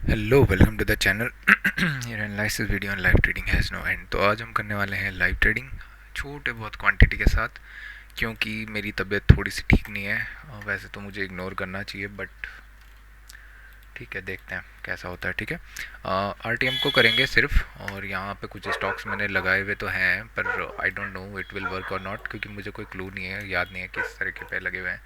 Hello welcome to the channel. Your analysis video on live trading has no end. तो आज हम करने वाले हैं लाइव ट्रेडिंग छोटे बहुत क्वांटिटी के साथ, क्योंकि मेरी तबीयत थोड़ी सी ठीक नहीं है। वैसे तो मुझे इग्नोर करना चाहिए बट ठीक है, देखते हैं कैसा होता है। ठीक है, आरटीएम को करेंगे सिर्फ, और यहाँ पे कुछ स्टॉक्स मैंने लगाए हुए तो हैं, पर आई don't no it will work और नॉट, क्योंकि मुझे कोई क्लू नहीं है, याद नहीं है किस तरीके पे लगे हुए हैं।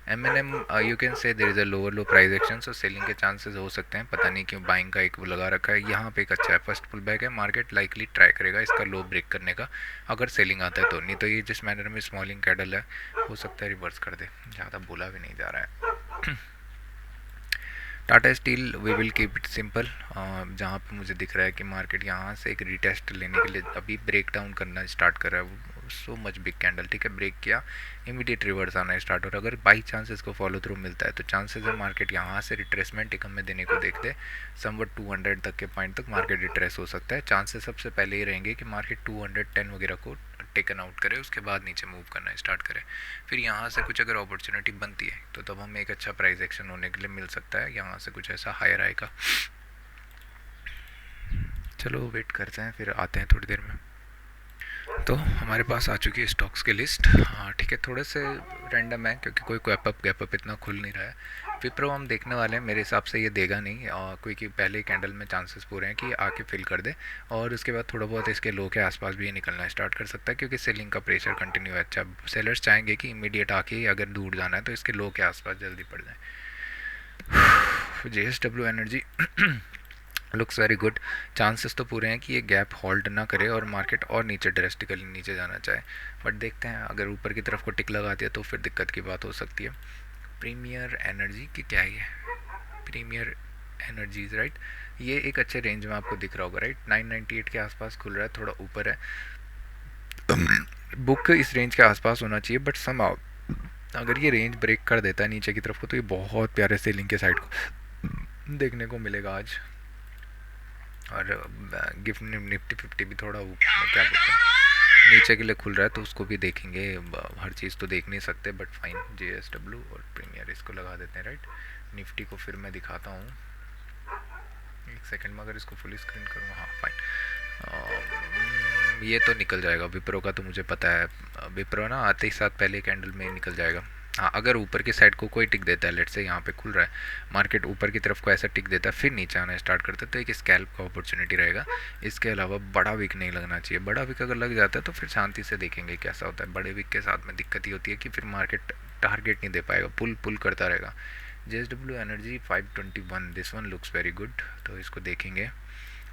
M N M, you can say there is a lower low price action, so selling के चांसेस हो सकते हैं। पता नहीं क्यों बाइंग का एक वो लगा रखा है। यहाँ पे एक अच्छा है, फर्स्ट पुल बैक है, मार्केट लाइकली ट्राई करेगा इसका लो ब्रेक करने का, अगर सेलिंग आता है तो। नहीं तो ये जिस मैनर में स्मॉलिंग कैडल है, हो सकता है रिवर्स कर दे। ज़्यादा बोला भी नहीं जा रहा है। Tata steel we will keep it simple. जहाँ पे मुझे दिख रहा है कि मार्केट यहाँ से एक रिटेस्ट लेने के लिए अभी ब्रेक डाउन करना स्टार्ट कर रहा है। सो मच बिग कैंडल, ठीक है, ब्रेक किया, इमीडिएट रिवर्स आना स्टार्ट। और अगर बाई चांस इसको फॉलो थ्रू मिलता है तो चांसेस है मार्केट यहाँ से रिट्रेसमेंट एक हमें देने को देख दे। समवट 200 तक के पॉइंट तक मार्केट रिट्रेस हो सकता है। चांसेस सबसे पहले ये रहेंगे कि मार्केट 210 वगैरह को टेकन आउट करे, उसके बाद नीचे मूव करना स्टार्ट करे। फिर यहाँ से कुछ अगर अपॉर्चुनिटी बनती है तो तब हमें एक अच्छा प्राइस एक्शन होने के लिए मिल सकता है, यहाँ से कुछ ऐसा हायर आएगा। चलो वेट करते हैं, फिर आते हैं थोड़ी देर में। तो हमारे पास आ चुकी है स्टॉक्स की लिस्ट। हाँ ठीक है, थोड़े से रैंडम है क्योंकि कोई गैप अप इतना खुल नहीं रहा है। विप्रो हम देखने वाले हैं, मेरे हिसाब से ये देगा नहीं, क्योंकि पहले कैंडल में चांसेस पूरे हैं कि ये आके फिल कर दे, और उसके बाद थोड़ा बहुत इसके लो के आसपास भी ये निकलना स्टार्ट कर सकता है, क्योंकि सेलिंग का प्रेशर कंटिन्यू है। अच्छा, सेलर्स चाहेंगे कि इमीडिएट आके अगर दूर जाना है तो इसके लो के आसपास जल्दी पड़ जाए। जे S W energy looks very good. Chances तो पूरे हैं कि ये गैप होल्ड ना करे और मार्केट और नीचे ड्रेस्टिकली नीचे जाना चाहे, बट देखते हैं, अगर ऊपर की तरफ को टिक लगा दिया तो फिर दिक्कत की बात हो सकती है। प्रीमियर एनर्जी की क्या है ये, प्रीमियर एनर्जीज राइट, ये एक अच्छे रेंज में आपको दिख रहा होगा राइट, 998 के आसपास खुल रहा है, थोड़ा ऊपर है। बुक इस रेंज के आसपास होना चाहिए, बट सम अगर ये रेंज ब्रेक कर देता है नीचे की तरफ को तो ये बहुत प्यारे सेलिंग के साइड को देखने को मिलेगा आज। और गिफ्ट निफ्टी फिफ्टी भी थोड़ा क्या बोलते हैं नीचे के लिए खुल रहा है, तो उसको भी देखेंगे। हर चीज़ तो देख नहीं सकते, but fine, J S W और प्रीमियर इसको लगा देते हैं राइट। निफ्टी को फिर मैं दिखाता हूँ, एक सेकंड में। अगर इसको फुल स्क्रीन करूँ, हाँ फाइन, ये तो निकल जाएगा। विप्रो का तो मुझे पता है, विप्रो ना आते ही साथ पहले कैंडल में निकल जाएगा। हाँ, अगर ऊपर की साइड को कोई टिक देता है, लेट से यहाँ पे खुल रहा है, मार्केट ऊपर की तरफ को ऐसा टिक देता है फिर नीचे आना स्टार्ट करता है, तो एक स्कैल्प का अपॉर्चुनिटी रहेगा। इसके अलावा बड़ा विक नहीं लगना चाहिए। बड़ा विक अगर लग जाता है तो फिर शांति से देखेंगे कैसा होता है। बड़े विक के साथ में दिक्कत ही होती है कि फिर मार्केट टारगेट नहीं दे पाएगा, पुल पुल करता रहेगा। जे S W energy 521, this one looks very good, तो इसको देखेंगे।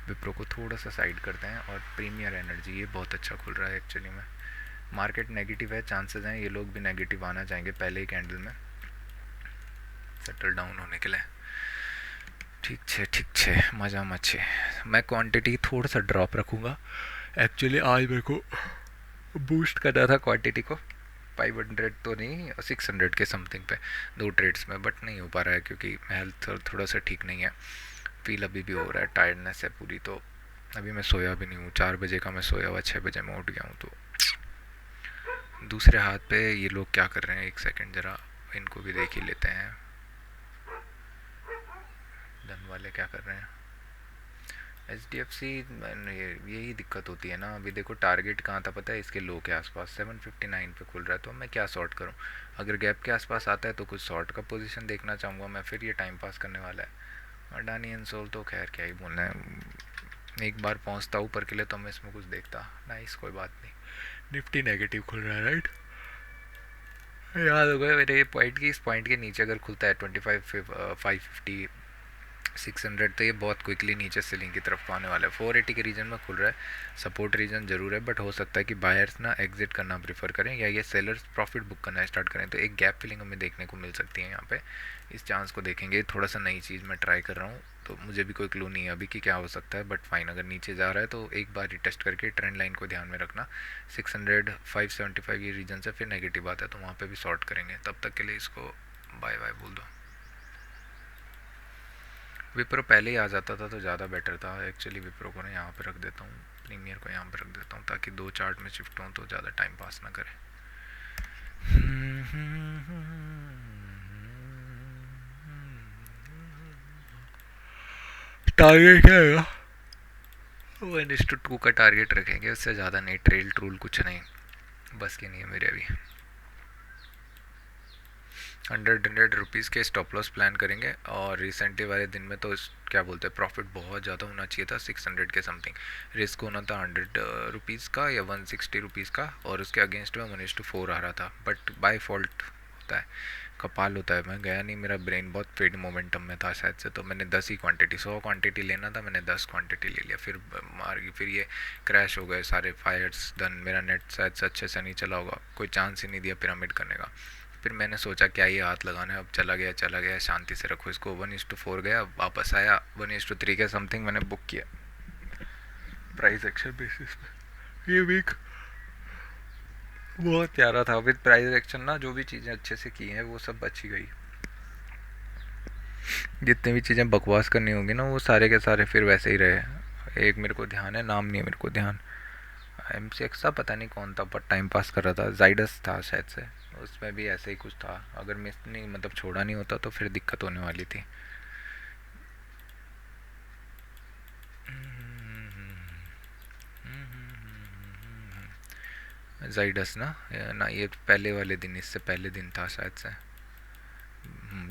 विप्रो को थोड़ा सा साइड करते हैं, और प्रीमियर एनर्जी ये बहुत अच्छा खुल रहा है एक्चुअली में। मार्केट नेगेटिव है, चांसेस हैं ये लोग भी नेगेटिव आना चाहेंगे पहले ही कैंडल में सेटल डाउन होने के लिए। ठीक छे मज़ा मच्छे। मैं क्वांटिटी थोड़ा सा ड्रॉप रखूँगा, एक्चुअली आज मेरे को बूस्ट करना था क्वांटिटी को, 500 तो नहीं, 600 के समथिंग पे 2 ट्रेड्स में, बट नहीं हो पा रहा है क्योंकि हेल्थ थोड़ा सा ठीक नहीं है। फील अभी भी हो रहा है, टायर्डनेस है पूरी। तो अभी मैं सोया भी नहीं हूँ, 4 बजे का मैं सोया हुआ, 6 बजे मैं उठ गया हूँ। तो दूसरे हाथ पे ये लोग क्या कर रहे हैं, एक सेकंड ज़रा इनको भी देख ही लेते हैं। धन वाले क्या कर रहे हैं, एच डी एफ सी, यही दिक्कत होती है ना। अभी देखो टारगेट कहाँ था पता है, इसके लो के आसपास 759 पे खुल रहा है, तो मैं क्या शॉर्ट करूँ। अगर गैप के आसपास आता है तो कुछ शॉर्ट का पोजीशन देखना चाहूँगा मैं, फिर ये टाइम पास करने वाला है। अडानी एंड सोल तो खैर क्या ही बोलना है, एक बार पहुँचता ऊपर के लिए तो मैं इसमें कुछ देखता। नाइस, कोई बात नहीं। निफ्टी नेगेटिव खुल रहा है राइट, याद होगा मेरे ये पॉइंट की, इस पॉइंट के नीचे अगर खुलता है 25 550 600, तो ये बहुत क्विकली नीचे सेलिंग की तरफ आने वाला है। 480 के रीजन में खुल रहा है, सपोर्ट रीजन जरूर है, बट हो सकता है कि बायर्स ना एग्जिट करना प्रीफर करें, या ये सेलर्स प्रॉफिट बुक करना स्टार्ट करें, तो एक गैप फिलिंग हमें देखने को मिल सकती है यहाँ पे। इस चांस को देखेंगे, थोड़ा सा नई चीज़ मैं ट्राई कर रहा हूँ, तो मुझे भी कोई क्लू नहीं है अभी कि क्या हो सकता है, बट फाइन, अगर नीचे जा रहा है तो एक बार रिटेस्ट करके ट्रेंड लाइन को ध्यान में रखना। 600 575 ये रीजन से फिर नेगेटिव आता है तो वहाँ पर भी शॉर्ट करेंगे। तब तक के लिए इसको बाय बाय बोल दो। विप्रो पहले ही आ जाता था तो ज़्यादा बेटर था एक्चुअली। विप्रो को ना यहाँ पे रख देता हूँ, प्रीमियर को यहाँ पे रख देता हूँ, ताकि दो चार्ट में शिफ्ट हों तो ज़्यादा टाइम पास ना करे। टारगेट क्या है? 1:2 का टारगेट रखेंगे, उससे ज़्यादा नहीं। ट्रेल ट्रूल कुछ नहीं, बस की नहीं है मेरे अभी। 100 रुपीज़ के स्टॉप लॉस प्लान करेंगे। और रिसेंटली वाले दिन में तो क्या बोलते हैं, प्रॉफिट बहुत ज़्यादा होना चाहिए था, 600 के समथिंग। रिस्क होना था 100 रुपीज़ का या 160 रुपीज़ का, और उसके अगेंस्ट में 1:4 आ रहा था। बट बाय फॉल्ट होता है, कपाल होता है, मैं गया नहीं, मेरा ब्रेन बहुत फेड मोमेंटम में था शायद से, तो मैंने 10 ही क्वांटिटी, 100 क्वांटिटी लेना था, मैंने 10 क्वांटिटी ले लिया। फिर मार गई, फिर ये क्रैश हो गए सारे, फायर्स डन, मेरा नेट शायद से अच्छे से नहीं चला होगा, कोई चांस ही नहीं दिया पिरामिड करने का। फिर मैंने सोचा क्या ये हाथ लगाना है, अब चला गया, शांति से रखो इसको। 1:4 गया, वापस आया 1:3 के समथिंग, मैंने बुक किया प्राइस एक्शन बेसिस पे। ये वीक बहुत प्यारा था विद प्राइस एक्शन ना, जो भी चीज़ें अच्छे से की हैं वो सब बची गई। जितनी भी चीज़ें बकवास करनी होंगी ना, वो सारे के सारे फिर वैसे ही रहे। एक मेरे को ध्यान है, नाम नहीं है मेरे को ध्यान, MCX था, पता नहीं कौन था, पर टाइम पास कर रहा था, जाइडस था शायद से, उसमें भी ऐसे ही कुछ था। अगर मिस नहीं, मतलब छोड़ा नहीं होता तो फिर दिक्कत होने वाली थी। जाइडस ना ये पहले वाले दिन, इससे पहले दिन था शायद से।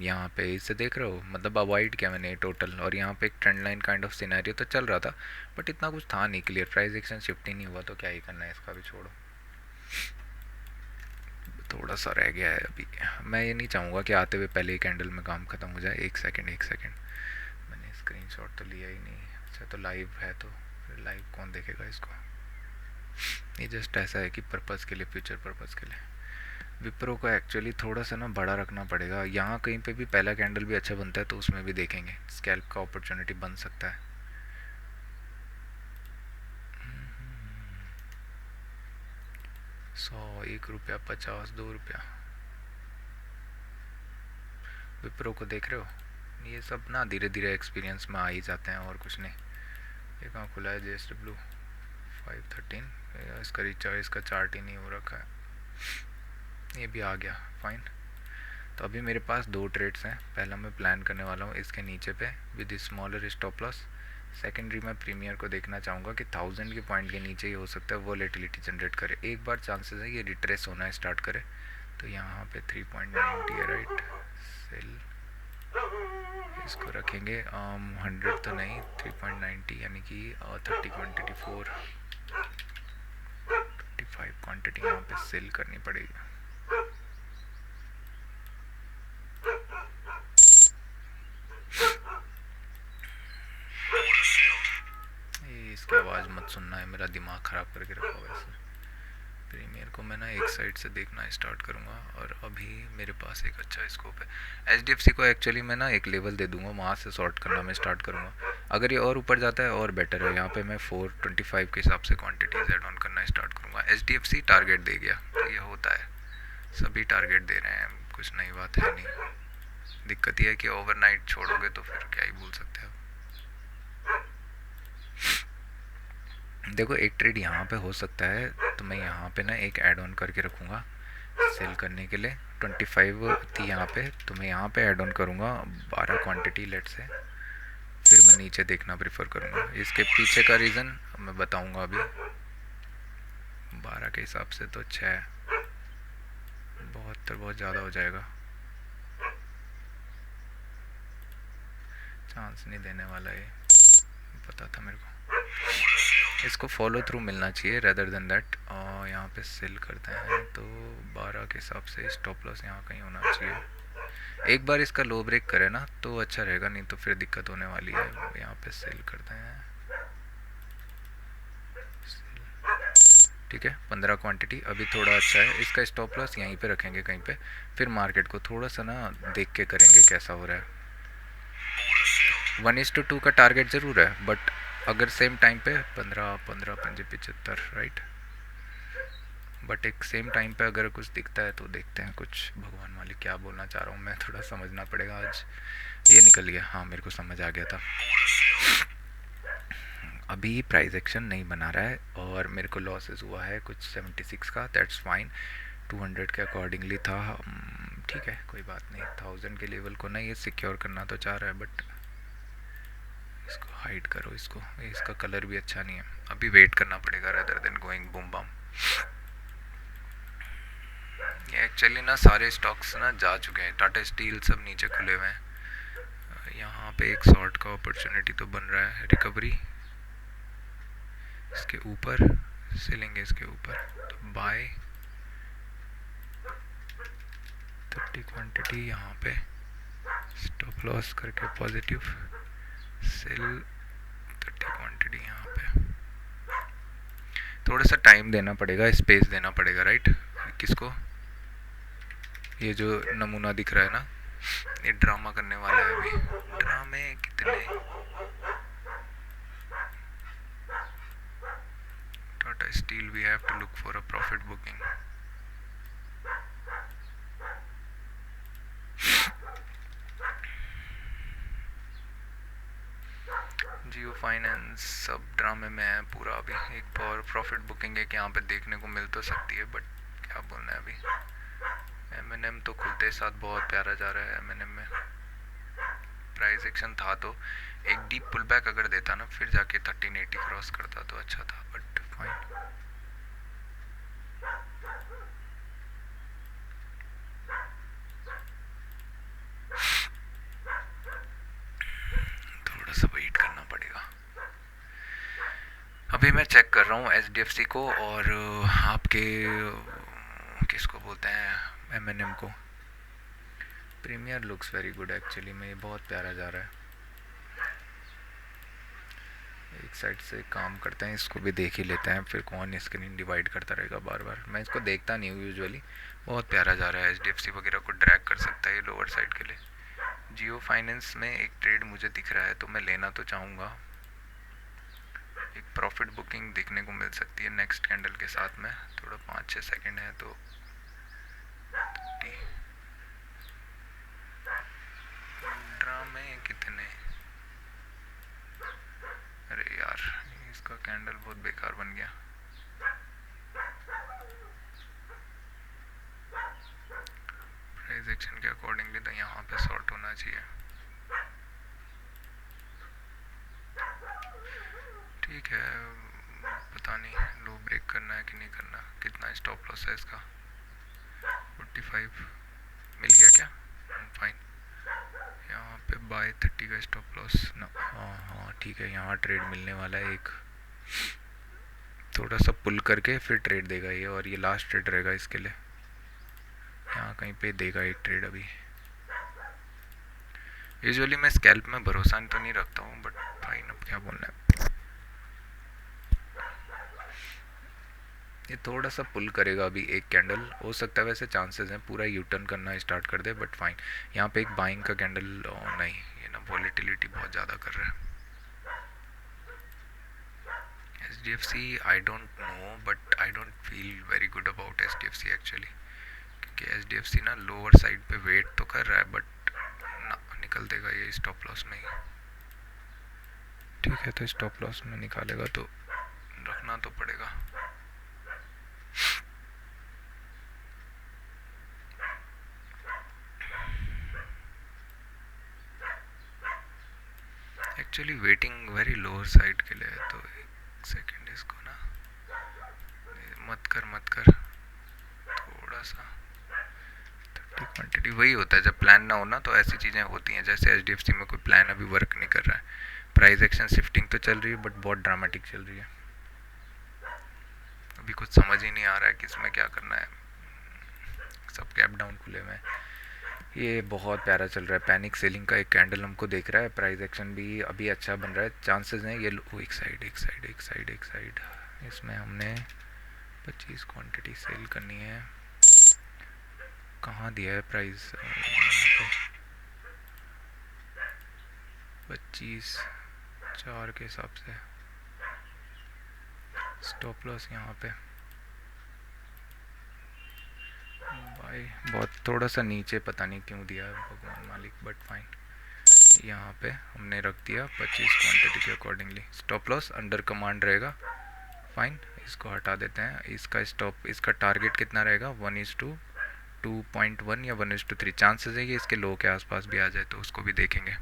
यहाँ पे इससे देख रहे हो, मतलब अवॉइड किया मैंने टोटल। और यहाँ पे एक trend line kind of scenario तो चल रहा था, बट इतना कुछ था नहीं क्लियर। प्राइस एक्शन शिफ्ट ही नहीं हुआ, तो क्या ही करना है, इसका भी छोड़ो। थोड़ा सा रह गया है अभी। मैं ये नहीं चाहूँगा कि आते हुए पहले ही कैंडल में काम ख़त्म हो जाए। एक सेकंड, मैंने स्क्रीनशॉट तो लिया ही नहीं। अच्छा, तो लाइव है, तो लाइव कौन देखेगा इसको? ये जस्ट ऐसा है कि पर्पज़ के लिए, फ्यूचर पर्पज़ के लिए। विप्रो को एक्चुअली थोड़ा सा ना बड़ा रखना पड़ेगा। यहाँ कहीं पे भी पहला कैंडल भी अच्छा बनता है तो उसमें भी देखेंगे, स्कैल्प का अपॉर्चुनिटी बन सकता है। 100, 1 रुपया, 50, 2 रुपया। विप्रो को देख रहे हो? ये सब ना धीरे धीरे एक्सपीरियंस में आ ही जाते हैं, और कुछ नहीं। ये कहाँ खुला है? JSW 513, इसका रिचार्ज, इसका चार्ट ही नहीं हो रखा है। ये भी आ गया, फाइन। तो अभी मेरे पास 2 ट्रेड्स हैं। पहला मैं प्लान करने वाला हूँ इसके नीचे पे with smaller stop loss. Secondary मैं प्रीमियर को देखना चाहूँगा कि 1000 के पॉइंट के नीचे ही हो सकता है वॉलेटिलिटी जनरेट करे। एक बार चांसेस है ये रिट्रेस होना स्टार्ट करे। तो यहाँ पे 3.90 है, राइट। सेल इसको रखेंगे 100 तो नहीं, 3.90 यानी कि 30 क्वान्टिटी 25 क्वान्टिटी यहाँ पे सेल करनी पड़ेगी। इसकी आवाज़ मत सुनना है, मेरा दिमाग ख़राब करके रखा हुआ है इसने। प्रीमियर को मैं ना एक साइड से देखना स्टार्ट करूँगा, और अभी मेरे पास एक अच्छा स्कोप है। HDFC को एक्चुअली मैं ना एक लेवल दे दूँगा, वहाँ से सॉर्ट करना मैं स्टार्ट करूँगा। अगर ये और ऊपर जाता है और बेटर है। यहाँ पे मैं 425 के हिसाब से क्वांटिटीज ऐड ऑन करना स्टार्ट करूँगा। HDFC टारगेट दे गया, तो ये होता है, सभी टारगेट दे रहे हैं, कुछ नई बात है नहीं। दिक्कत ये है कि ओवरनाइट छोड़ोगे तो फिर क्या ही बोल सकते हो। देखो, एक ट्रेड यहाँ पे हो सकता है, तो मैं यहाँ पे ना एक ऐड ऑन करके रखूँगा सेल करने के लिए। 25 थी यहाँ पे, तो मैं यहाँ पे ऐड ऑन करूँगा 12 क्वांटिटी लेट से। फिर मैं नीचे देखना प्रेफर करूँगा। इसके पीछे का रीज़न मैं बताऊँगा अभी। 12 के हिसाब से तो 6, 72 बहुत ज़्यादा हो जाएगा, चांस नहीं देने वाला, ये पता था मेरे को। इसको फॉलो थ्रू मिलना चाहिए रेदर देन दैट। यहाँ पे सेल करते हैं तो 12 के हिसाब से स्टॉप लॉस यहाँ कहीं होना चाहिए। एक बार इसका लो ब्रेक करे ना तो अच्छा रहेगा, नहीं तो फिर दिक्कत होने वाली है। यहाँ पे सेल करते हैं, ठीक है, 15 क्वांटिटी अभी थोड़ा अच्छा है। इसका स्टॉप लॉस यहीं पे रखेंगे कहीं पे, फिर मार्केट को थोड़ा सा ना देख के करेंगे कैसा हो रहा है। 1:2 का टारगेट ज़रूर है, बट अगर सेम टाइम पे 15 15 5 75, राइट। बट एक सेम टाइम पे अगर कुछ दिखता है तो देखते हैं कुछ। भगवान मालिक क्या बोलना चाह रहा हूँ मैं, थोड़ा समझना पड़ेगा आज। ये निकल गया, हाँ मेरे को समझ आ गया था। अभी प्राइस एक्शन नहीं बना रहा है और मेरे को लॉसेस हुआ है कुछ 76 का, दैट्स फाइन। 200 के अकॉर्डिंगली था, ठीक है, कोई बात नहीं। 1000 के लेवल को ना ये सिक्योर करना तो चाह रहा है, बट इसको हाइड करो इसको, इसका कलर भी अच्छा नहीं है। अभी वेट करना पड़ेगा rather than going boom bam. ये एक्चुअली ना सारे स्टॉक्स ना जा चुके हैं, टाटा स्टील सब नीचे खुले हुए हैं। यहाँ पे एक शॉर्ट का अपॉर्चुनिटी तो बन रहा है, रिकवरी इसके ऊपर से लेंगे, इसके ऊपर तो बाय 30 क्वांटिटी, यहाँ पे स्टॉप लॉस करके पॉजिटिव सेल 30 क्वांटिटी। यहाँ पे थोड़ा सा टाइम देना पड़ेगा, स्पेस देना पड़ेगा, राइट। किसको? ये जो नमूना दिख रहा है ना, ये ड्रामा करने वाला है अभी। ड्रामे कितने? Tata steel we have to look for a profit booking. Jio finance सब ड्रामे में है पूरा। अभी एक और प्रॉफिट बुकिंग एक यहाँ पे देखने को मिल तो सकती है, बट क्या बोलना है अभी। M&M तो खुलते साथ बहुत प्यारा जा रहा है। M&M में प्राइस एक्शन था तो एक डीप पुल बैक अगर देता ना, फिर जाके 1380 क्रॉस करता तो अच्छा था, बट फाइन। थोड़ा सा वेट करना पड़ेगा। अभी मैं चेक कर रहा हूँ HDFC को और आपके किसको बोलते हैं, M&M को। Premier looks very good actually में, ये बहुत प्यारा जा रहा है। एक साइड से काम करते हैं, इसको भी देख ही लेते हैं, फिर कौन स्क्रीन डिवाइड करता रहेगा बार बार। मैं इसको देखता नहीं हूँ यूजुअली, बहुत प्यारा जा रहा है। HDFC वगैरह को ड्रैग कर सकता है ये लोअर साइड के लिए। जियो फाइनेंस में एक ट्रेड मुझे दिख रहा है तो मैं लेना तो चाहूँगा। एक प्रॉफिट बुकिंग देखने को मिल सकती है नेक्स्ट कैंडल के साथ में, थोड़ा 5-6 सेकेंड है तो। ड्रामे कितने? अरे यार, इसका कैंडल बहुत बेकार बन गया। प्राइस एक्शन के अकॉर्डिंगली तो यहाँ पे शॉर्ट होना चाहिए। ठीक है, पता नहीं लो ब्रेक करना है कि नहीं करना। कितना स्टॉप लॉस है इसका? 45 मिल गया क्या? फाइन। यहाँ पे बाय 30 का स्टॉप लॉस ना। हाँ ठीक है, यहाँ ट्रेड मिलने वाला है एक। थोड़ा सा पुल करके फिर ट्रेड देगा ये, और ये लास्ट ट्रेड रहेगा इसके लिए। यहाँ कहीं पे देगा एक ट्रेड अभी। यूजुअली मैं स्कैल्प में भरोसा तो नहीं रखता हूँ, बट फाइन, अब क्या बोलना है। ये थोड़ा सा पुल करेगा अभी एक कैंडल, हो सकता है वैसे चांसेस हैं पूरा यू टर्न करना स्टार्ट कर दे, बट फाइन। यहाँ पे एक बाइंग का कैंडल नहीं, ये ना वॉलेटिलिटी बहुत ज़्यादा कर रहा है। HDFC I don't no, but I don't feel very good about HDFC actually, क्योंकि HDFC ना लोअर साइड पे वेट तो कर रहा है, बट ना निकल देगा ये स्टॉप लॉस में ही। ठीक है, तो स्टॉप लॉस में निकालेगा तो रखना तो पड़ेगा। Actually waiting very lower side के लिए है, तो एक सेकेंड इसको ना मत कर थोड़ा सा। 30 क्वांटिटी वही होता है जब प्लान ना हो ना, तो ऐसी चीज़ें होती हैं। जैसे HDFC में कोई प्लान अभी वर्क नहीं कर रहा है, प्राइस एक्शन शिफ्टिंग तो चल रही है बट बहुत ड्रामेटिक चल रही है। अभी कुछ समझ ही नहीं आ रहा है कि इसमें क्या करना है। सब कैप डाउन खुले हुए हैं। ये बहुत प्यारा चल रहा है, पैनिक सेलिंग का एक कैंडल हमको देख रहा है। प्राइस एक्शन भी अभी अच्छा बन रहा है, चांसेस हैं ये एक साइड। इसमें हमने 25 क्वांटिटी सेल करनी है। कहाँ दिया है प्राइस? 25/4 के हिसाब से। स्टॉप लॉस यहाँ पे भाई बहुत थोड़ा सा नीचे, पता नहीं क्यों दिया है भगवान मालिक, बट फाइन। यहाँ पे हमने रख दिया 25 क्वांटिटी के accordingly. Stop loss under command रहेगा, फाइन। इसको हटा देते हैं। इसका टारगेट कितना रहेगा? 1:2.1 या 1:3। चांसेस है कि इसके लो के आसपास भी आ जाए, तो उसको भी देखेंगे।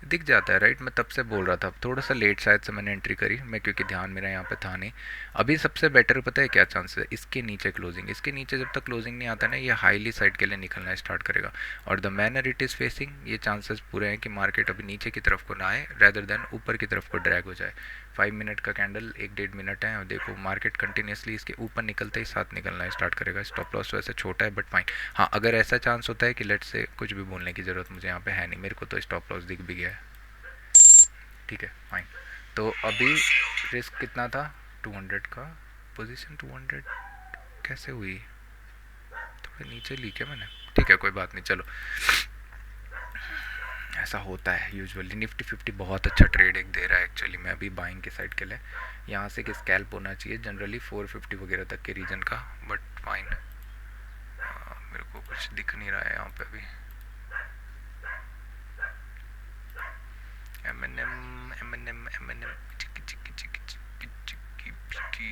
दिख जाता है राइट। मैं तब से बोल रहा था, थोड़ा सा लेट शायद से मैंने एंट्री करी, मैं क्योंकि ध्यान मेरा यहाँ पे था नहीं। अभी सबसे बेटर पता है क्या चांस है, इसके नीचे क्लोजिंग, इसके नीचे जब तक क्लोजिंग नहीं आता ना ये हाईली साइड के लिए निकलना स्टार्ट करेगा। और the manner it is facing, ये चांसेस पूरे हैं कि मार्केट अभी नीचे की तरफ को ना आए रैदर देन ऊपर की तरफ को ड्रैग हो जाए। 5 मिनट का कैंडल, 1-1.5 मिनट है और देखो मार्केट कंटिन्यूसली इसके ऊपर निकलते ही साथ निकलना स्टार्ट करेगा। स्टॉप लॉस वैसे छोटा है बट फाइन। हाँ अगर ऐसा चांस होता है कि लेट से, कुछ भी बोलने की ज़रूरत मुझे यहाँ पे है नहीं, मेरे को तो स्टॉप लॉस दिख भी गया है, ठीक है फाइन। तो अभी रिस्क कितना था, 200 का पोजीशन। 200 कैसे हुई, थोड़ा नीचे ली क्या मैंने, ठीक है कोई बात नहीं चलो, ऐसा होता है यूजुअली। निफ्टी 50 बहुत अच्छा ट्रेड एक दे रहा है एक्चुअली। मैं अभी बाइंग के साइड के लिए, यहाँ से कि स्कैल्प होना चाहिए जनरली 450 वगैरह तक के रीजन का, बट फाइन। मेरे को कुछ दिख नहीं रहा है यहाँ पे अभी। M N M M N M M N M चिकी चिकी चिकी चिकी चिकी चिकी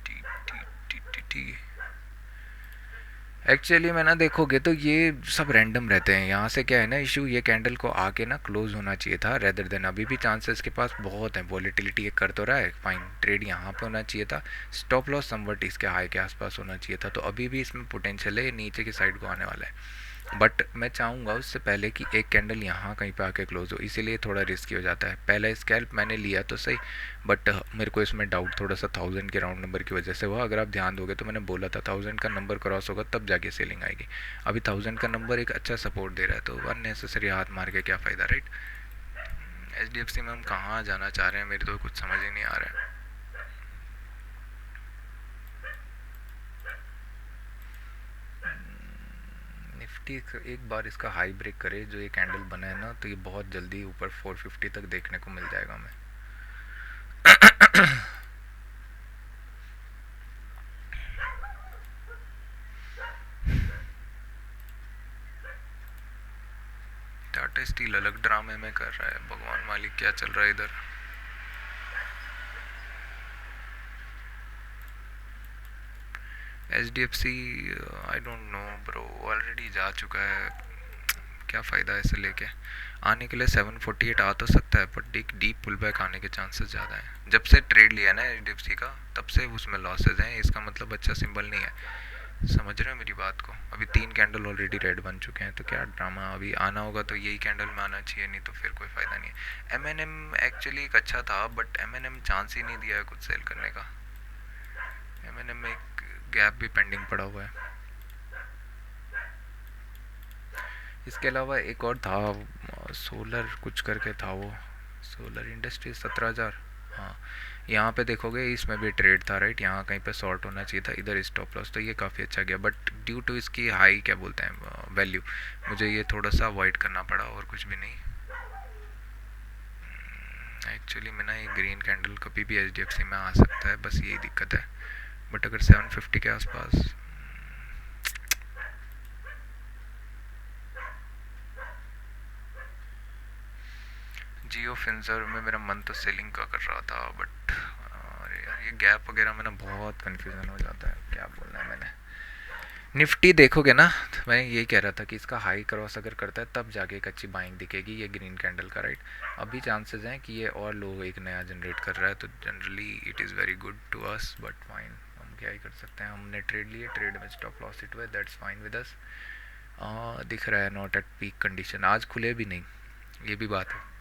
T T T T T. Actually में ना देखोगे तो ये सब रैंडम रहते हैं। यहाँ से क्या है ना इशू, ये कैंडल को आके ना क्लोज होना चाहिए था रेदर देन, अभी भी चांसेस के पास बहुत है, वॉलेटिलिटी एक कर तो रहा है फाइन। ट्रेड यहाँ पे होना चाहिए था, स्टॉप लॉस समवट इसके हाई के आसपास होना चाहिए था, तो अभी भी इसमें पोटेंशियल है, नीचे की साइड को आने वाला है। बट मैं चाहूँगा उससे पहले कि एक कैंडल यहाँ कहीं पे आके क्लोज हो, इसीलिए थोड़ा रिस्की हो जाता है। पहला स्कैल्प मैंने लिया तो सही, बट मेरे को इसमें डाउट थोड़ा सा 1000 के राउंड नंबर की वजह से हुआ। अगर आप ध्यान दोगे तो मैंने बोला था 1000 का नंबर क्रॉस होगा तब जाके सेलिंग आएगी। अभी 1000 का नंबर एक अच्छा सपोर्ट दे रहा है, तो अननेसेसरी हाथ मार के क्या फ़ायदा, राइट। HDFC में हम कहाँ जाना चाह रहे हैं, मेरे तो कुछ समझ ही नहीं आ रहा है। निफ्टी एक बार इसका हाई ब्रेक करे, जो ये कैंडल बना है ना, तो ये बहुत जल्दी ऊपर 450 तक देखने को मिल जाएगा हमें। टाटा स्टील अलग ड्रामे में कर रहा है, भगवान मालिक क्या चल रहा है इधर। HDFC I don't no bro, already जा चुका है, क्या फ़ायदा है इसे लेके। आने के लिए 748 आ तो सकता है, बट एक डीप पुल बैक आने के चांसेस ज़्यादा हैं। जब से ट्रेड लिया ना HDFC का तब से उसमें लॉसेज हैं, इसका मतलब अच्छा सिंबल नहीं है। समझ रहे हो मेरी बात को। अभी 3 कैंडल ऑलरेडी रेड बन चुके हैं, तो क्या ड्रामा, अभी आना होगा तो यही कैंडल में आना चाहिए, नहीं तो फिर कोई फ़ायदा नहीं है। M&M एक्चुअली एक अच्छा था, बट M&M चांस ही नहीं दिया है कुछ सेल करने का। M&M में एक गैप भी पेंडिंग पड़ा हुआ है। इसके अलावा एक और था, सोलर कुछ करके था वो, सोलर इंडस्ट्रीज 17,000। हाँ यहाँ पे देखोगे इसमें भी ट्रेड था राइट, यहाँ कहीं पे शॉर्ट होना चाहिए था, इधर स्टॉप लॉस, तो ये काफ़ी अच्छा गया, बट ड्यू टू इसकी हाई क्या बोलते हैं वैल्यू, मुझे ये थोड़ा सा अवॉइड करना पड़ा और कुछ भी नहीं। एक्चुअली में ना ये ग्रीन कैंडल कभी भी HDFC में आ सकता है, बस यही दिक्कत है। बट अगर 750 के आसपास, जियो फिंसर में मेरा मन तो सेलिंग का कर रहा था, बट अरे यार ये गैप वगैरह में ना बहुत कन्फ्यूज़न हो जाता है, क्या बोलना है मैंने। निफ्टी देखोगे ना, तो मैं यही कह रहा था कि इसका हाई क्रॉस अगर करता है तब जाके एक अच्छी बाइंग दिखेगी ये ग्रीन कैंडल का, राइट। अभी चांसेस हैं कि ये और लो एक नया जनरेट कर रहा है, तो generally it is very good to us, but fine, हम क्या ही कर सकते हैं। हमने ट्रेड लिए, ट्रेड में स्टॉप लॉस हिट हुए, दैट्स फाइन विद अस। दिख रहा है नॉट एट पीक कंडीशन, आज खुले भी नहीं, ये भी बात है।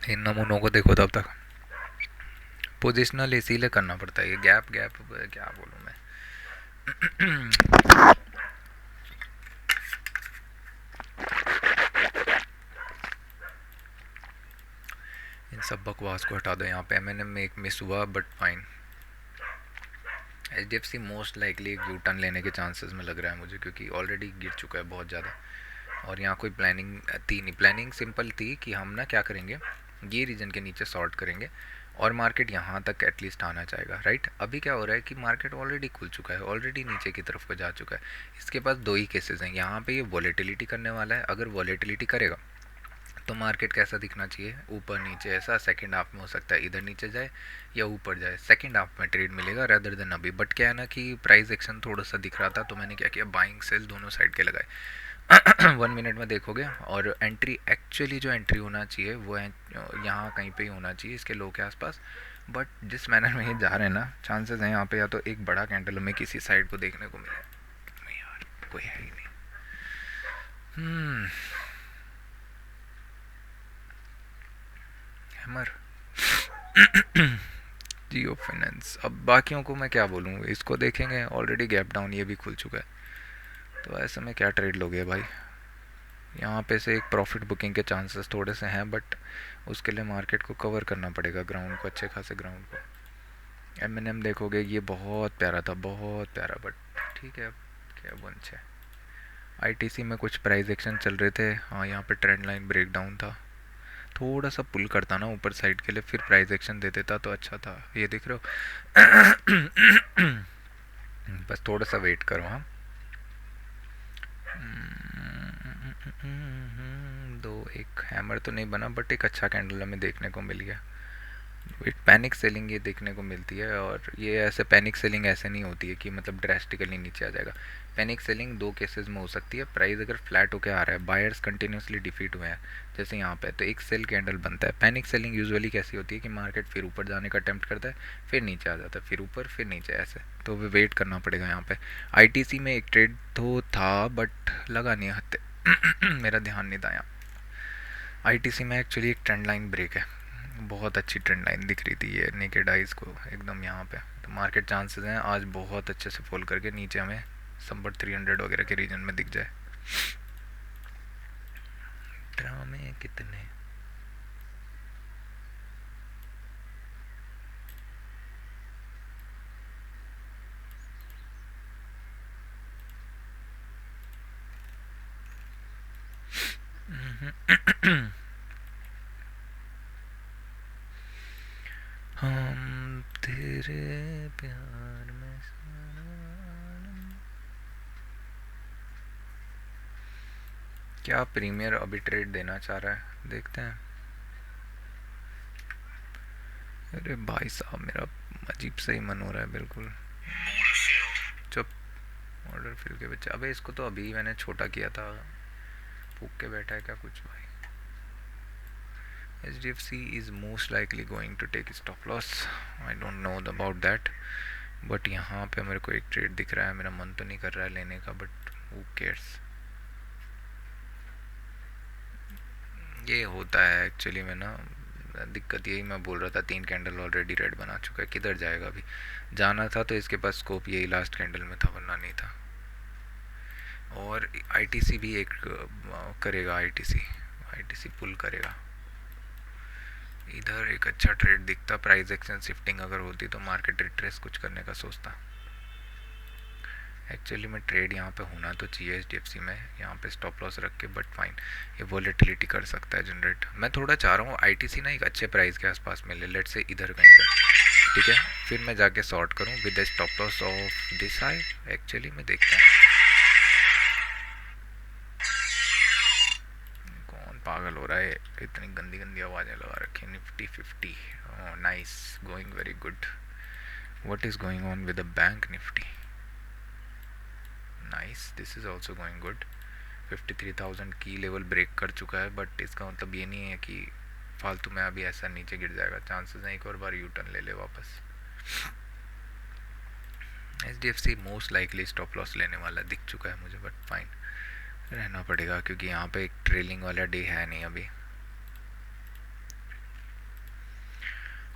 इन नमूनों को देखो तब तक पोजिशनल इसीलिए करना पड़ता है, ये गैप गैप क्या बोलूँ मैं। इन सब बकवास को हटा दो, यहाँ पे M&M में एक मिस हुआ but fine. HDFC most likely एक यू टर्न लेने के चांसेस में लग रहा है मुझे, क्योंकि ऑलरेडी गिर चुका है बहुत ज़्यादा, और यहाँ कोई प्लानिंग थी नहीं। प्लानिंग सिंपल थी कि हम ना क्या करेंगे, ये रीजन के नीचे शॉर्ट करेंगे और मार्केट यहाँ तक एटलीस्ट आना चाहेगा, राइट। अभी क्या हो रहा है कि मार्केट ऑलरेडी खुल चुका है, ऑलरेडी नीचे की तरफ को जा चुका है। इसके पास दो ही केसेस हैं, यहाँ पे ये वॉलेटिलिटी करने वाला है, अगर वॉलेटिलिटी करेगा तो मार्केट कैसा दिखना चाहिए, ऊपर नीचे ऐसा। सेकंड हाफ में हो सकता है इधर नीचे जाए या ऊपर जाए, सेकंड हाफ में ट्रेड मिलेगा रदर देन अभी। बट क्या है ना कि प्राइस एक्शन थोड़ा सा दिख रहा था, तो मैंने क्या किया, बाइंग सेल दोनों साइड के लगाए। 1 मिनट में देखोगे। और एंट्री एक्चुअली जो एंट्री होना चाहिए वो है यहाँ कहीं पे ही होना चाहिए, इसके लो के आसपास। बट जिस मैनर में ये जा रहे हैं ना, चांसेस हैं यहाँ पे या तो एक बड़ा कैंडल में किसी साइड को देखने को मिले। नहीं यार, कोई है ही नहीं। हैमर। जियो फाइनेंस। अब बाकियों को मैं क्या बोलूँ, इसको देखेंगे ऑलरेडी गैप डाउन ये भी खुल चुका है, तो ऐसे में क्या ट्रेड लोगे भाई। यहाँ पे से एक प्रॉफिट बुकिंग के चांसेस थोड़े से हैं, बट उसके लिए मार्केट को कवर करना पड़ेगा, ग्राउंड को, अच्छे खासे ग्राउंड को। एम देखोगे, ये बहुत प्यारा था, बहुत प्यारा, बट ठीक है, अब क्या बंच है। आईटीसी में कुछ प्राइस एक्शन चल रहे थे। हाँ, यहाँ पे ट्रेंड लाइन ब्रेक डाउन था, थोड़ा सा पुल करता ना ऊपर साइड के लिए, फिर प्राइस एक्शन दे देता तो अच्छा था। ये दिख रहे हो। बस थोड़ा सा वेट करो। हाँ, दो एक हैमर तो नहीं बना, बट एक अच्छा कैंडल हमें देखने को मिल गया। पैनिक सेलिंग ये देखने को मिलती है, और ये ऐसे पैनिक सेलिंग ऐसे नहीं होती है कि मतलब ड्रेस्टिकली नीचे आ जाएगा। पैनिक सेलिंग दो केसेस में हो सकती है। प्राइस अगर फ्लैट होकर आ रहा है, बायर्स कंटिन्यूसली डिफीट हुए हैं जैसे यहाँ पे, तो एक सेल कैंडल बनता है। पैनिक सेलिंग यूजुअली कैसी होती है कि मार्केट फिर ऊपर जाने का अटेम्प्ट करता है, फिर नीचे आ जाता है, फिर ऊपर फिर नीचे, ऐसे। तो वे वेट करना पड़ेगा यहाँ पे। आईटीसी में एक ट्रेड तो था, बट लगा नहीं हत्ते। मेरा ध्यान नहीं था यहाँ। आईटीसी में एक्चुअली एक ट्रेंड लाइन ब्रेक है, बहुत अच्छी ट्रेंड लाइन दिख रही थी ये नेकेड आइज को एकदम यहाँ पे। तो मार्केट चांसेस हैं आज बहुत अच्छे से फॉल करके नीचे हमें समबट 300 वगैरह के रीजन में दिख जाए। ड्रामे कितने। हम तेरे प्यार में क्या प्रीमियर अभी ट्रेड देना चाह रहा है, देखते हैं। अरे भाई साहब, मेरा अजीब सा ही मन हो रहा है बिल्कुल। चुप। ऑर्डर फिल के बच्चे, अबे इसको तो अभी मैंने छोटा किया था, फूक के बैठा है क्या कुछ भाई। HDFC is most likely going to take stop loss. I don't know about that. But यहाँ पे मेरे को एक ट्रेड दिख रहा है, मेरा मन तो नहीं कर रहा है लेने का, बट who cares। ये होता है एक्चुअली में ना, दिक्कत यही मैं बोल रहा था, 3 कैंडल ऑलरेडी रेड बना चुका है, किधर जाएगा अभी। जाना था तो इसके पास स्कोप यही लास्ट कैंडल में था, वरना नहीं था। और आईटीसी भी एक करेगा, आईटीसी पुल करेगा। इधर एक अच्छा ट्रेड दिखता, प्राइस एक्शन शिफ्टिंग अगर होती तो मार्केट रिट्रेस कुछ करने का सोचता। एक्चुअली में ट्रेड यहाँ पे होना तो चाहिए एचडीएफसी में, यहाँ पे स्टॉप लॉस रख के, बट फाइन, ये वॉलेटिलिटी कर सकता है जनरेट। मैं थोड़ा चाह रहा हूँ आईटीसी ना एक अच्छे प्राइस के आसपास मिले, लेट से इधर कहीं पे, ठीक है। फिर मैं जाके सॉर्ट करूँ with the stop loss of this high. Actually में देखते हैं कौन पागल हो रहा है, इतनी गंदी गंदी आवाज़ें लगा रखी है। Nifty 50, nice, going very good. What is going on with the bank Nifty. Nice, this is also going good. 53,000 की लेवल ब्रेक कर चुका है, बट इसका मतलब ये नहीं है कि फालतू में अभी ऐसा नीचे गिर जाएगा। चांसेस हैं एक और बार यू टर्न ले ले वापस। HDFC most likely stop loss लेने वाला दिख चुका है मुझे, बट फाइन, रहना पड़ेगा क्योंकि यहाँ पे एक ट्रेलिंग वाला डे है नहीं अभी।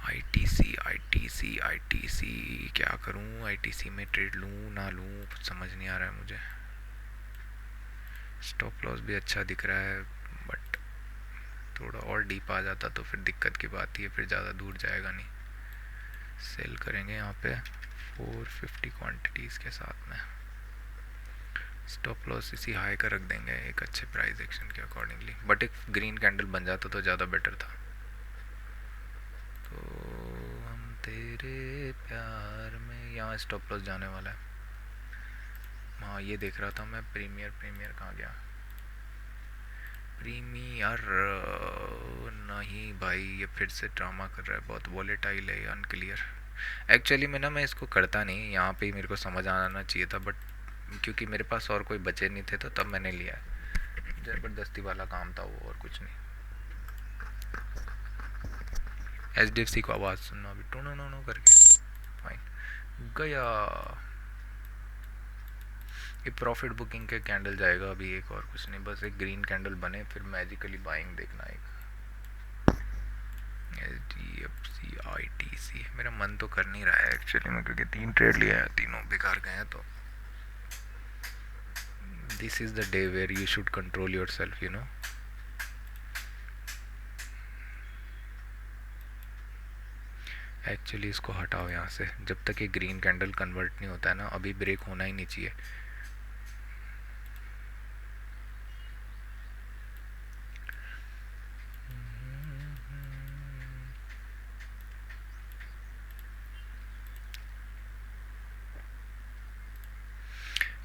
आईटीसी क्या करूँ, आईटीसी में ट्रेड लूँ ना लूँ कुछ समझ नहीं आ रहा है मुझे। स्टॉप लॉस भी अच्छा दिख रहा है, बट थोड़ा और डीप आ जाता तो फिर दिक्कत की बात ही है, फिर ज़्यादा दूर जाएगा नहीं। सेल करेंगे यहाँ पे 450 क्वांटिटीज़ के साथ में, स्टॉप लॉस इसी हाई का रख देंगे एक अच्छे प्राइस एक्शन के अकॉर्डिंगली। बट एक ग्रीन कैंडल बन जाता तो ज़्यादा बेटर था। तो हम तेरे प्यार में, यहाँ स्टॉप लॉस जाने वाला है। हाँ, ये देख रहा था मैं, प्रीमियर कहाँ गया, प्रीमी यार नहीं भाई, ये फिर से ड्रामा कर रहा है, बहुत वॉलेटाइल है, अनक्लियर। एक्चुअली में ना मैं इसको करता नहीं, यहाँ पे ही मेरे को समझ आना चाहिए था, बट क्योंकि मेरे पास और कोई बचे नहीं थे तो तब मैंने लिया है। ज़बरदस्ती वाला काम था वो, और कुछ नहीं। HDFC को आवाज़ सुनना अभी, टूनो नो नो करके। फाइन गया। ये प्रॉफिट बुकिंग के कैंडल जाएगा अभी, एक और कुछ नहीं, बस एक ग्रीन कैंडल बने फिर मैजिकली बाइंग देखना एक। HDFC ITC मेरा मन तो कर नहीं रहा है एक्चुअली में, क्योंकि 3 ट्रेड लिया है, तीनों बेकार गए हैं। तो this is the day where you should control your self, you know. Actually इसको हटाओ यहाँ से, जब तक ये ग्रीन कैंडल कन्वर्ट नहीं होता है ना, अभी ब्रेक होना ही नहीं चाहिए।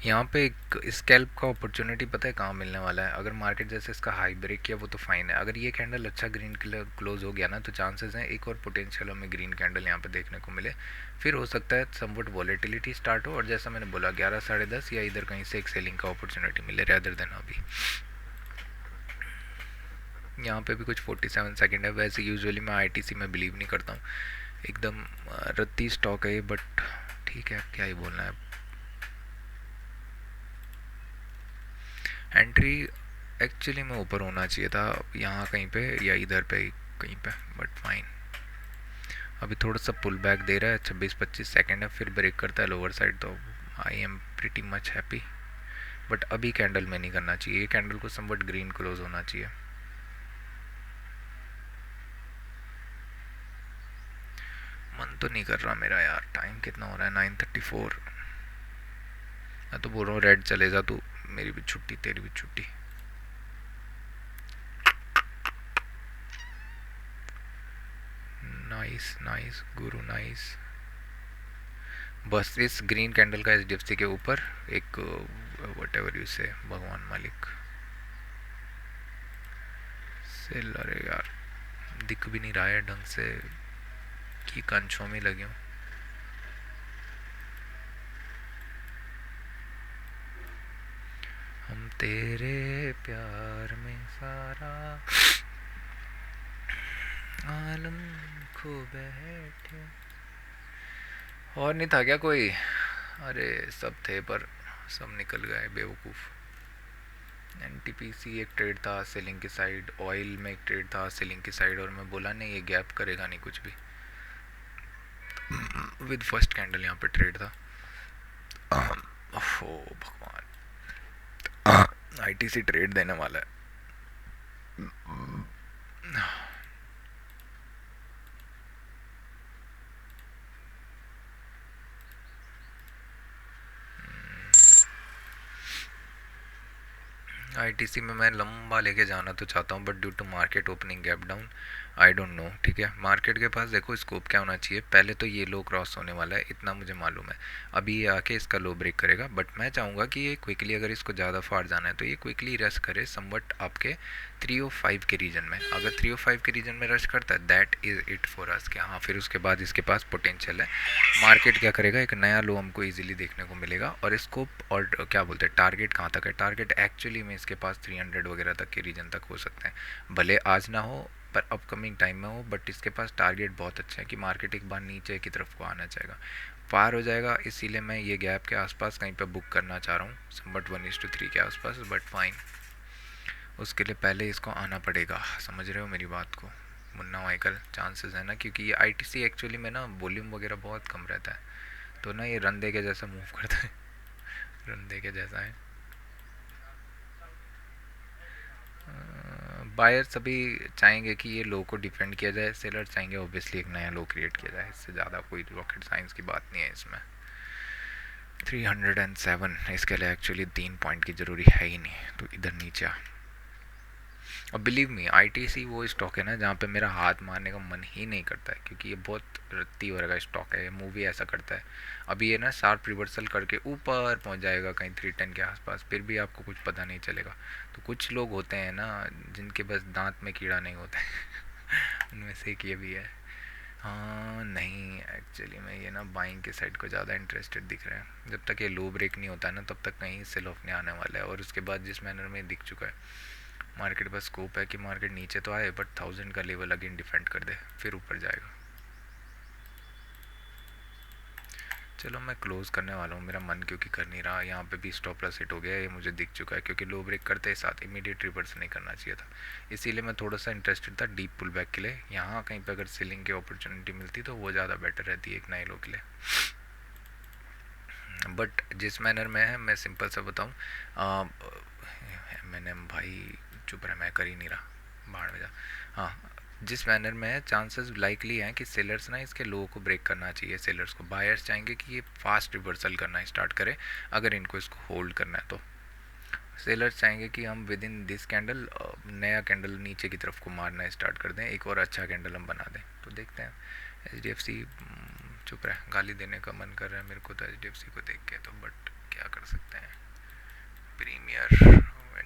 यहाँ पे एक स्कैल्प का अपॉर्चुनिटी पता है कहाँ मिलने वाला है, अगर मार्केट जैसे इसका हाई ब्रेक किया वो तो फाइन है, अगर ये कैंडल अच्छा ग्रीन क्लोज हो गया ना तो चांसेस हैं एक और पोटेंशियल हमें ग्रीन कैंडल यहाँ पे देखने को मिले। फिर हो सकता है समवट वॉलेटिलिटी स्टार्ट हो, और जैसा मैंने बोला 11 साढ़े 10 या इधर कहीं से एक सेलिंग का अपॉर्चुनिटी मिले रैदर देन अभी। यहाँ पे भी कुछ 47 सेकेंड है। वैसे यूजुअली मैं ITC में बिलीव नहीं करता हूँ, एकदम रत्ती स्टॉक है ये, बट ठीक है क्या ही बोलना है। एंट्री एक्चुअली में ऊपर होना चाहिए था, यहाँ कहीं पे या इधर पे कहीं पे, बट फाइन। अभी थोड़ा सा पुल बैक दे रहा है, 26-25 सेकेंड है, फिर ब्रेक करता है लोअर साइड, तो I am pretty much happy. But अभी कैंडल में नहीं करना चाहिए, ये कैंडल को समवट ग्रीन क्लोज होना चाहिए। मन तो नहीं कर रहा मेरा यार, टाइम कितना हो रहा है, 9:34। मैं तो बोल रहा हूँ रेड चले जा तू, मेरी भी छुट्टी तेरी भी छुट्टी। नाइस नाइस गुरु नाइस। बस इस ग्रीन कैंडल का HDFC के ऊपर एक वट एवर यू से, भगवान मालिक सेल। अरे यार दिख भी नहीं रहा है ढंग से कि कंचों में लगे हूँ। हम तेरे प्यार में सारा आलम खो बैठे। और नहीं था क्या कोई? अरे सब थे पर सब निकल गए बेवकूफ़। NTPC एक ट्रेड था सेलिंग की साइड, ऑयल में एक ट्रेड था सेलिंग की साइड, और मैं बोला नहीं ये गैप करेगा नहीं कुछ भी। विद फर्स्ट कैंडल यहाँ पे ट्रेड था। ओह भगवान, ITC ट्रेड देने वाला है। ITC में मैं लंबा लेके जाना तो चाहता हूँ, but due to market opening gap down I don't know. ठीक है, मार्केट के पास देखो स्कोप क्या होना चाहिए, पहले तो ये लो क्रॉस होने वाला है इतना मुझे मालूम है, अभी ये आके इसका लो ब्रेक करेगा, बट मैं चाहूँगा कि ये क्विकली, अगर इसको ज़्यादा फार जाना है तो ये क्विकली रश करे समवट आपके 305 के रीजन में। अगर 305 के रीजन में रश करता है that is it for us, कि हाँ फिर उसके बाद इसके पास पोटेंशियल है। मार्केट क्या करेगा, एक नया लो हमको इजीली देखने को मिलेगा, और स्कोप और क्या बोलते हैं टारगेट कहाँ तक है, टारगेट एक्चुअली में इसके पास 300 वगैरह तक के रीजन तक हो सकते हैं, भले आज ना हो पर अपकमिंग टाइम में हो, बट इसके पास टारगेट बहुत अच्छा है कि मार्केट एक बार नीचे की तरफ को आना चाहेगा, पार हो जाएगा। इसीलिए मैं ये गैप के आसपास कहीं पे बुक करना चाह रहा हूँ, समवट 1:3 के आसपास, बट फाइन उसके लिए पहले इसको आना पड़ेगा, समझ रहे हो मेरी बात को मुन्ना माइकल। चांसेस है ना, क्योंकि ये ITC एक्चुअली में ना वॉल्यूम वगैरह बहुत कम रहता है, तो ना ये रंदे के जैसा मूव करता है, रंदे के जैसा है। बायर सभी चाहेंगे कि ये लो को डिफेंड किया जाए, सेलर चाहेंगे ऑब्वियसली एक नया लो क्रिएट किया जाए, इससे ज़्यादा कोई रॉकेट साइंस की बात नहीं है इसमें। 307 इसके लिए एक्चुअली 3 पॉइंट की ज़रूरी है ही नहीं, तो इधर नीचे और बिलीव मी आईटीसी वो स्टॉक है ना जहाँ पे मेरा हाथ मारने का मन ही नहीं करता है, क्योंकि ये बहुत रत्ती वर्ग का स्टॉक है। ये मूवी ऐसा करता है, अभी ये ना शार्प रिवर्सल करके ऊपर पहुँच जाएगा कहीं 310 के आसपास, फिर भी आपको कुछ पता नहीं चलेगा। तो कुछ लोग होते हैं ना जिनके बस दांत में कीड़ा नहीं होता है उनमें से एक ये भी है। हाँ नहीं, एक्चुअली में ये ना बाइंग के साइड को ज़्यादा इंटरेस्टेड दिख रहा है। जब तक ये लो ब्रेक नहीं होता है ना, तब तक कहीं सेल ऑफ नहीं आने वाला है। और उसके बाद जिस मैनर में दिख चुका है, मार्केट बस स्कोप है कि मार्केट नीचे तो आए बट 1000 का लेवल अगेन डिफेंड कर दे, फिर ऊपर जाएगा। चलो मैं क्लोज़ करने वाला हूँ, मेरा मन क्योंकि कर नहीं रहा। यहाँ पे भी स्टॉप लॉस हिट हो गया, ये मुझे दिख चुका है, क्योंकि लो ब्रेक करते ही साथ इमीडिएट रिवर्स नहीं करना चाहिए था। इसीलिए मैं थोड़ा सा इंटरेस्टेड था डीप पुल बैक के लिए। यहाँ कहीं पर अगर सेलिंग की अपॉर्चुनिटी मिलती तो वो ज़्यादा बेटर रहती है एक नए लो के लिए। बट जिस मैनर में है, मैं सिंपल सा बताऊँ, मैंने भाई चुप रहा, मैं कर ही नहीं रहा, बाहर में जा। हाँ, जिस मैनर में है चांसेस लाइकली हैं कि सेलर्स ना इसके लो को ब्रेक करना चाहिए सेलर्स को। बायर्स चाहेंगे कि ये फास्ट रिवर्सल करना स्टार्ट करे अगर इनको इसको होल्ड करना है तो। सेलर्स चाहेंगे कि हम विद इन दिस कैंडल नया कैंडल नीचे की तरफ को मारना स्टार्ट कर दें, एक और अच्छा कैंडल हम बना दें। तो देखते हैं। HDFC चुप रहे, गाली देने का मन कर रहा है मेरे को तो HDFC को देख के, तो बट क्या कर सकते हैं। प्रीमियर,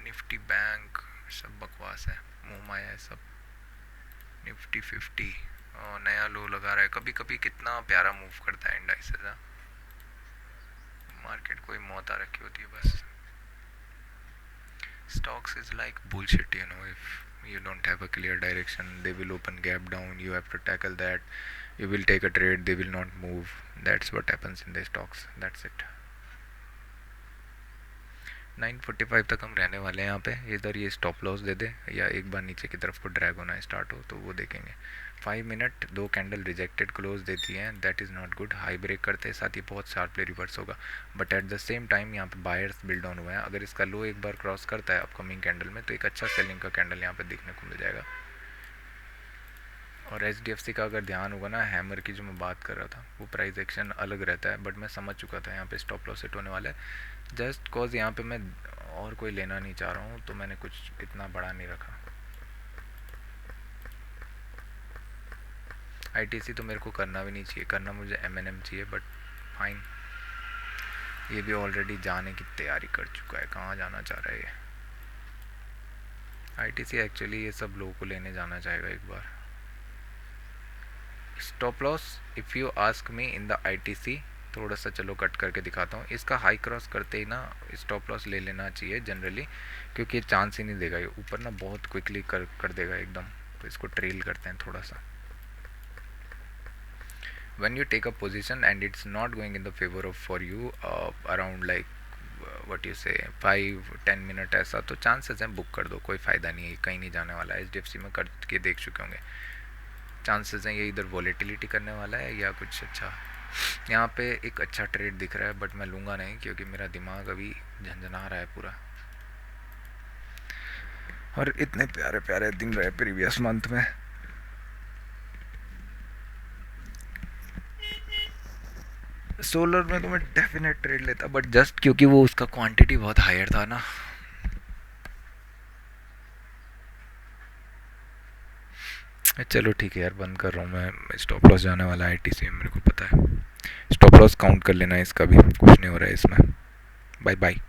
निफ्टी बैंक सब बकवास है, मुँह माया है सब। निफ्टी 50 नया लो लगा रहा है। कभी कभी कितना प्यारा मूव करता है इंडाइसेस। मार्केट कोई मौत आ रखी होती है बस। Stocks is like bullshit, you know. If you don't have a clear direction, they will open gap down, you have to tackle that. You will take a trade, they will not move. That's what happens in the stocks. That's it. 945 तक हम रहने वाले हैं यहाँ पे। इधर ये stop loss दे दे या एक बार नीचे की तरफ को ड्रैग होना स्टार्ट हो तो वो देखेंगे। 5 मिनट 2 कैंडल रिजेक्टेड क्लोज देती हैं, that is not good. High break करते हैं साथ ही बहुत शार्पली रिवर्स होगा, but at the same time यहाँ पे बायर्स बिल्ड ऑन हुए हैं। अगर इसका लो एक बार क्रॉस करता है अपकमिंग कैंडल में तो एक अच्छा सेलिंग का कैंडल यहाँ पे देखने को मिल जाएगा। और HDFC का अगर ध्यान होगा ना, हैमर की जो मैं बात कर रहा था, वो प्राइस एक्शन अलग रहता है, बट मैं समझ चुका था यहाँ पे स्टॉप लॉस हिट होने वाला है। जस्ट कॉज यहाँ पे मैं और कोई लेना नहीं चाह रहा हूँ तो मैंने कुछ इतना बड़ा नहीं रखा। ITC तो मेरे को करना भी नहीं चाहिए, करना मुझे MNM चाहिए, बट फाइन। ये भी ऑलरेडी जाने की तैयारी कर चुका है, कहाँ जाना चाह रहा है ये। ITC एक्चुअली ये सब लोगों को लेने जाना चाहेगा एक बार। Stop loss if you ask me in the ITC, थोड़ा सा चलो कट करके दिखाता हूँ। इसका हाई क्रॉस करते ही ना स्टॉप लॉस ले लेना चाहिए जनरली, क्योंकि चांस ही नहीं देगा, ये ऊपर ना बहुत क्विकली कर देगा एकदम। तो इसको ट्रेल करते हैं थोड़ा सा। when you take a position and it's not going in the favor of for you around like what you say 5-10 minute ऐसा, तो चांसेस हैं बुक कर दो, कोई फ़ायदा नहीं है, कहीं नहीं जाने वाला है। HDFC में करके देख चुके होंगे, चांसेस हैं ये इधर वॉलेटिलिटी करने वाला है या कुछ अच्छा। यहाँ पे एक अच्छा ट्रेड दिख रहा है बट मैं लूँगा नहीं, क्योंकि मेरा दिमाग अभी झंझना रहा है पूरा। और इतने प्यारे प्यारे दिन रहे प्रीवियस मंथ में। सोलर में तो मैं डेफिनेट ट्रेड लेता, बट जस्ट क्योंकि वो उसका क्वांटिटी बहुत हायर था ना। चलो ठीक है यार, बंद कर रहा हूँ मैं। स्टॉप लॉस जाने वाला है ITC में, मेरे को पता है। स्टॉप लॉस काउंट कर लेना, इसका भी कुछ नहीं हो रहा है इसमें। Bye bye.